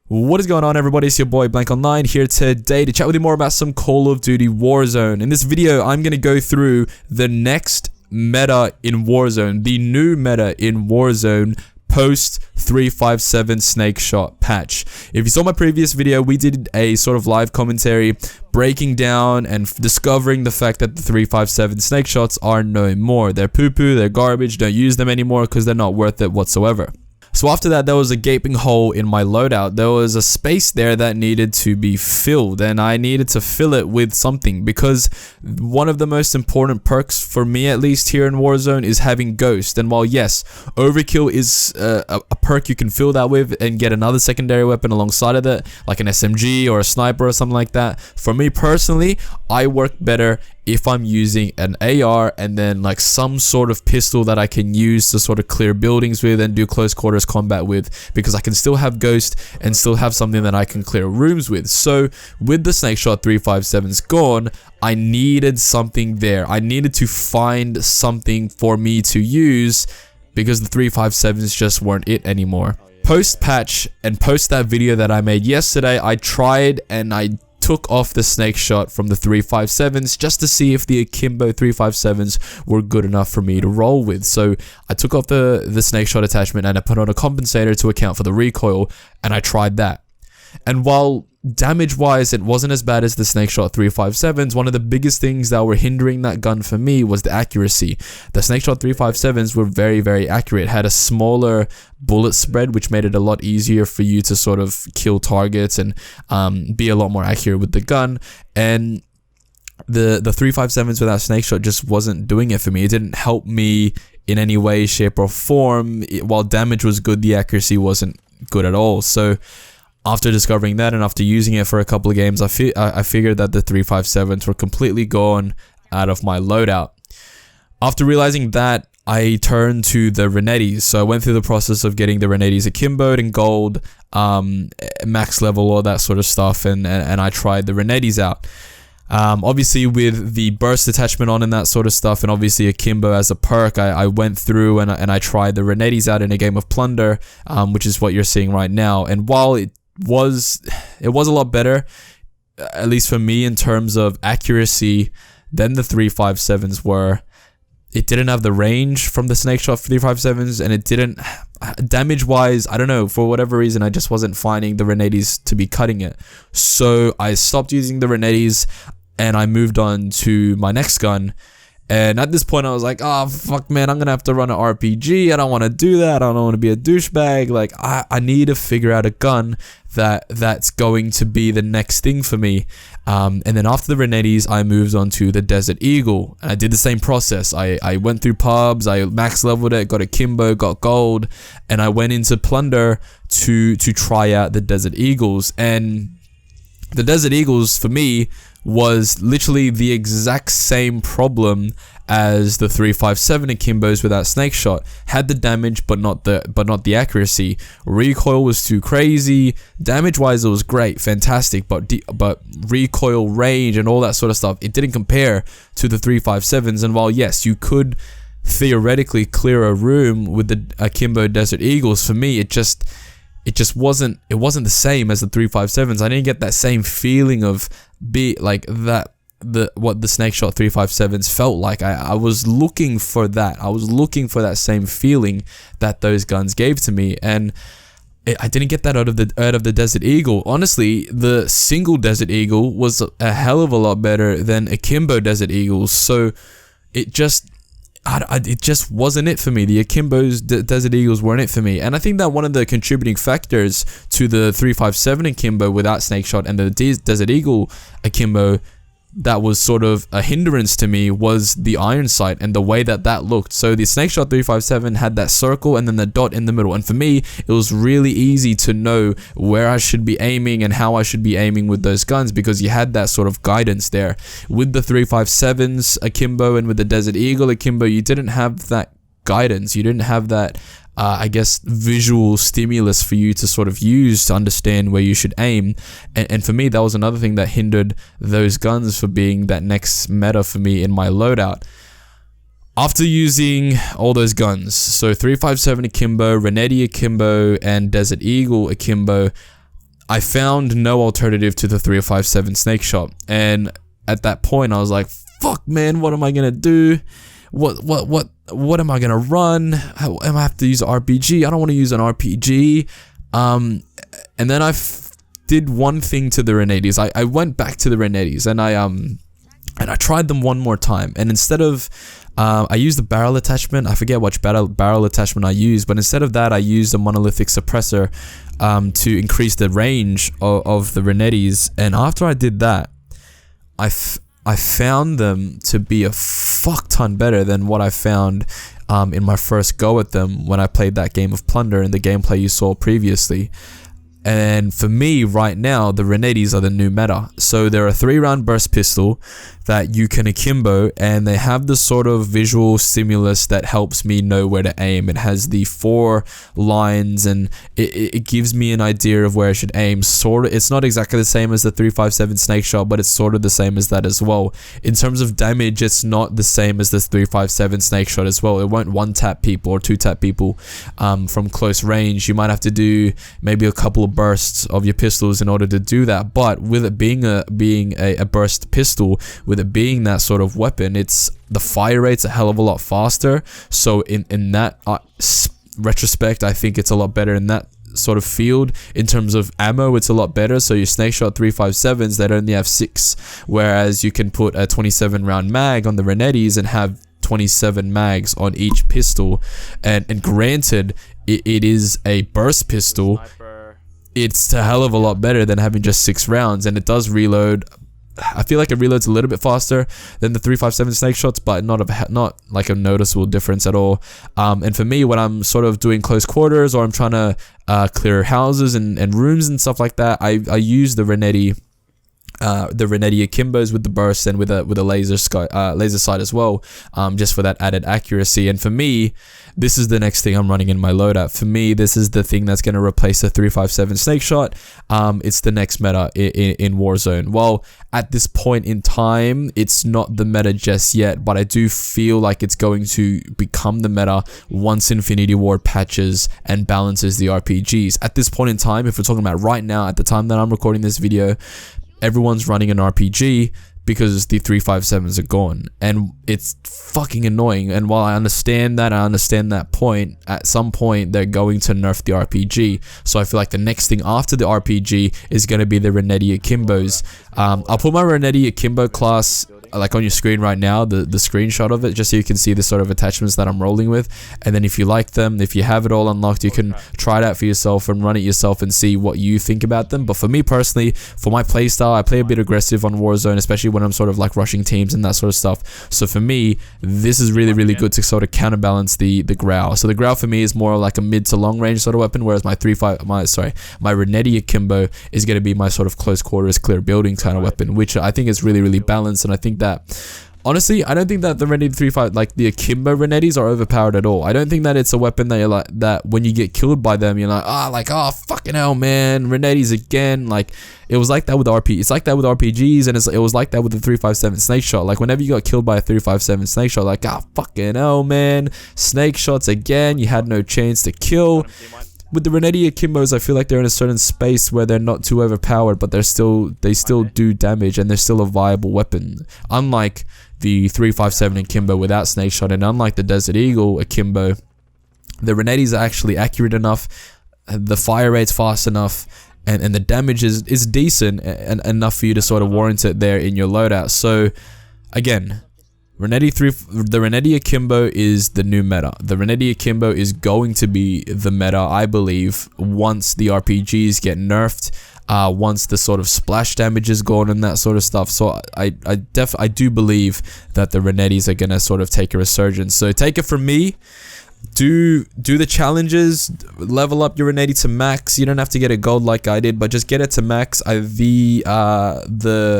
What is going on, everybody? It's your boy Blank Online here today to chat with you more about some Call of Duty Warzone. In this video, I'm going to go through the next meta in Warzone, the new meta in Warzone post 357 snakeshot patch. If you saw my previous video, we did a sort of live commentary breaking down and discovering the fact that the 357 snakeshots are no more. They're poo-poo, they're garbage, don't use them anymore because they're not worth it whatsoever. So after that, there was a gaping hole in my loadout. There was a space there that needed to be filled, and I needed to fill it with something, because one of the most important perks, for me at least here in Warzone, is having Ghost. And while yes, Overkill is a perk you can fill that with and get another secondary weapon alongside of it, like an SMG or a sniper or something like that, for me personally, I work better if I'm using an AR and then like some sort of pistol that I can use to sort of clear buildings with and do close quarters combat with, because I can still have Ghost and still have something that I can clear rooms with. So with the snakeshot 357s gone, I needed something there. I needed to find something for me to use because the 357s just weren't it anymore. Post patch and post that video that I made yesterday, I tried and I took off the snakeshot from the 357s just to see if the akimbo 357s were good enough for me to roll with. So I took off the snakeshot attachment and I put on a compensator to account for the recoil, and I tried that. And while damage wise it wasn't as bad as the snakeshot 357s, one of the biggest things that were hindering that gun for me was the accuracy. The snakeshot 357s were very accurate, had a smaller bullet spread, which made it a lot easier for you to sort of kill targets and be a lot more accurate with the gun. And the 357s without snakeshot just wasn't doing it for me. It didn't help me in any way, shape or form. While damage was good, the accuracy wasn't good at all. So after discovering that and after using it for a couple of games, I figured that the 357s were completely gone out of my loadout. After realizing that, I turned to the Renettis. So I went through the process of getting the Renettis akimboed in gold, max level, all that sort of stuff, and I tried the Renettis out. Obviously with the burst attachment on and that sort of stuff, and obviously akimbo as a perk, I went through and I tried the Renettis out in a game of Plunder, which is what you're seeing right now. And while it was a lot better, at least for me, in terms of accuracy than the 357s were, it didn't have the range from the snakeshot 357s, and it didn't, damage wise, I don't know, for whatever reason I just wasn't finding the Renettis to be cutting it. So I stopped using the Renettis and I moved on to my next gun. And at this point I was like, oh fuck man, I'm gonna have to run an RPG. I don't want to do that. I don't want to be a douchebag. Like I need to figure out a gun that's going to be the next thing for me. And then after the Renettis, I moved on to the Desert Eagle, and I did the same process. I went through pubs, I max leveled it, got akimbo, got gold, and I went into Plunder to try out the Desert Eagles. And the Desert Eagles for me was literally the exact same problem as the 357 akimbos without snakeshot. Had the damage but not the accuracy. Recoil was too crazy. Damage wise it was great, fantastic, but recoil, range and all that sort of stuff, it didn't compare to the 357s. And while yes, you could theoretically clear a room with the akimbo Desert Eagles, for me it just wasn't the same as the 357s. I didn't get that same feeling of what the snakeshot 357s felt like. I was looking for that. I was looking for that same feeling that those guns gave to me, and I didn't get that out of the Desert Eagle. Honestly, the single Desert Eagle was a hell of a lot better than akimbo Desert Eagles. So it just wasn't it for me. The akimbos, Desert Eagles weren't it for me. And I think that one of the contributing factors to the 357 akimbo without snakeshot and the Desert Eagle akimbo that was sort of a hindrance to me was the iron sight and the way that looked. So the snakeshot 357 had that circle and then the dot in the middle, and for me it was really easy to know where I should be aiming and how I should be aiming with those guns, because you had that sort of guidance there. With the 357s akimbo and with the Desert Eagle akimbo, you didn't have that guidance. You didn't have that I guess visual stimulus for you to sort of use to understand where you should aim, and for me that was another thing that hindered those guns for being that next meta for me in my loadout. After using all those guns, so 357 akimbo, Renetti akimbo and Desert Eagle akimbo, I found no alternative to the 357 snakeshot, and at that point I was like, fuck man, what am I gonna do? What am I gonna run? How am I have to use RPG? I don't want to use an RPG. And then I did one thing to the Renettis. I went back to the Renettis and I tried them one more time, and instead of I used the barrel attachment. I forget which barrel attachment I used, but instead of that, I used a monolithic suppressor to increase the range of the Renettis. And after I did that, I found them to be a fuck ton better than what I found in my first go at them when I played that game of Plunder and the gameplay you saw previously. And for me right now, the Renettis are the new meta. So they're a 3-round burst pistol that you can akimbo, and they have this sort of visual stimulus that helps me know where to aim. It has the 4 lines, and it gives me an idea of where I should aim. It's not exactly the same as the 357 snakeshot, but it's sort of the same as that as well. In terms of damage, it's not the same as this 357 snakeshot as well. It won't 1-tap people or 2-tap people from close range. You might have to do maybe a couple of bursts of your pistols in order to do that. But with it being a burst pistol, with it being that sort of weapon, it's the fire rate's a hell of a lot faster. So in that retrospect, I think it's a lot better in that sort of field. In terms of ammo, it's a lot better. So your snakeshot 357s that only have 6, whereas you can put a 27 round mag on the Renettis and have 27 mags on each pistol. And granted, it is a burst pistol. It's a hell of a lot better than having just 6 rounds, and it does reload. I feel like it reloads a little bit faster than the 357 snakeshots, but not like a noticeable difference at all. And for me, when I'm sort of doing close quarters, or I'm trying to clear houses and rooms and stuff like that, I use the Renetti akimbos with the burst and with a laser sight as well, just for that added accuracy. And for me, this is the next thing I'm running in my loadout. For me, this is the thing that's going to replace the 357 snakeshot. It's the next meta in Warzone. Well, at this point in time, it's not the meta just yet, but I do feel like it's going to become the meta once Infinity Ward patches and balances the RPGs. At this point in time, if we're talking about right now, at the time that I'm recording this video, everyone's running an RPG because the 357s are gone, and it's fucking annoying. And while I understand that point, at some point they're going to nerf the RPG. So I feel like the next thing after the RPG is going to be the Renetti Akimbos. I'll put my Renetti Akimbo class like on your screen right now, the screenshot of it, just so you can see the sort of attachments that I'm rolling with. And then if you like them, if you have it all unlocked, you can try it out for yourself and run it yourself and see what you think about them. But for me personally, for my playstyle, I play a bit aggressive on Warzone, especially when I'm sort of like rushing teams and that sort of stuff. So for me, this is really good to sort of counterbalance the Growl. So the Growl for me is more like a mid to long range sort of weapon, whereas my Renetti Akimbo is going to be my sort of close quarters clear building kind of weapon, which I think is really balanced. And I think that honestly, I don't think that the Renetti 3.5, like the Akimbo Renettis, are overpowered at all. I don't think that it's a weapon that you're like, that when you get killed by them, you're like, oh fucking hell, man, Renettis again. Like, it was like that with it's like that with RPGs, and it was like that with the 357 snakeshot. Like, whenever you got killed by a 357 snakeshot, like, fucking hell, man, snake shots again, you had no chance to kill. With the Renetti Akimbos, I feel like they're in a certain space where they're not too overpowered, but they still do damage, and they're still a viable weapon. Unlike the 357 Akimbo without snakeshot, and unlike the Desert Eagle Akimbo, the Renettis are actually accurate enough, the fire rate's fast enough, and the damage is decent and enough for you to sort of warrant it there in your loadout. So again, the Renetti Akimbo is the new meta. The Renetti Akimbo is going to be the meta, I believe, once the RPGs get nerfed, once the sort of splash damage is gone and that sort of stuff. So I do believe that the Renettis are gonna sort of take a resurgence. So take it from me, do the challenges, level up your Renetti to max. You don't have to get a gold like I did, but just get it to max. The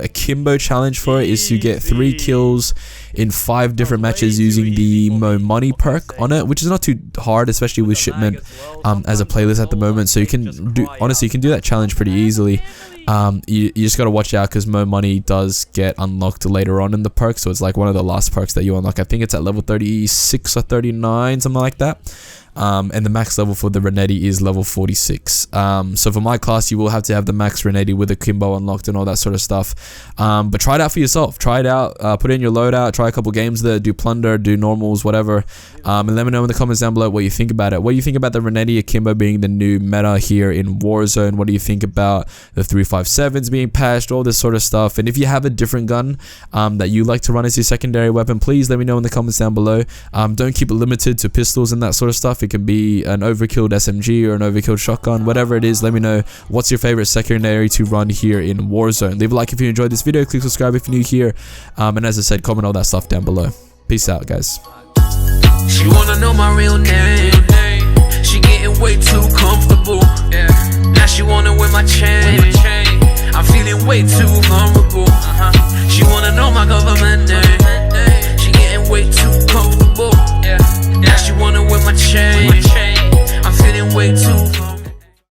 Akimbo challenge for it is to get 3 kills in 5 different matches using the Mo Money perk on it, which is not too hard, especially with shipment as a playlist at the moment. So you can do that challenge pretty easily. You just gotta watch out, because Mo Money does get unlocked later on in the perk, so it's like one of the last perks that you unlock. I think it's at level 36 or 39, something like that. and the max level for the Renetti is level 46. So for my class, you will have to have the max Renetti with a Kimbo unlocked and all that sort of stuff. But try it out for yourself. Try it out. Put in your loadout. Try a couple games there. Do plunder. Do normals. Whatever. And let me know in the comments down below what you think about it. What do you think about the Renetti Akimbo being the new meta here in Warzone? What do you think about the 357s being patched? All this sort of stuff. And if you have a different gun that you like to run as your secondary weapon, please let me know in the comments down below. Don't keep it limited to pistols and that sort of stuff. It can be an overkilled SMG or an overkilled shotgun, whatever it is. Let me know what's your favorite secondary to run here in Warzone. Leave a like if you enjoyed this video. Click subscribe if you're new here. And as I said, comment all that stuff down below. Peace out, guys. She wanna know my real name. She getting way too comfortable.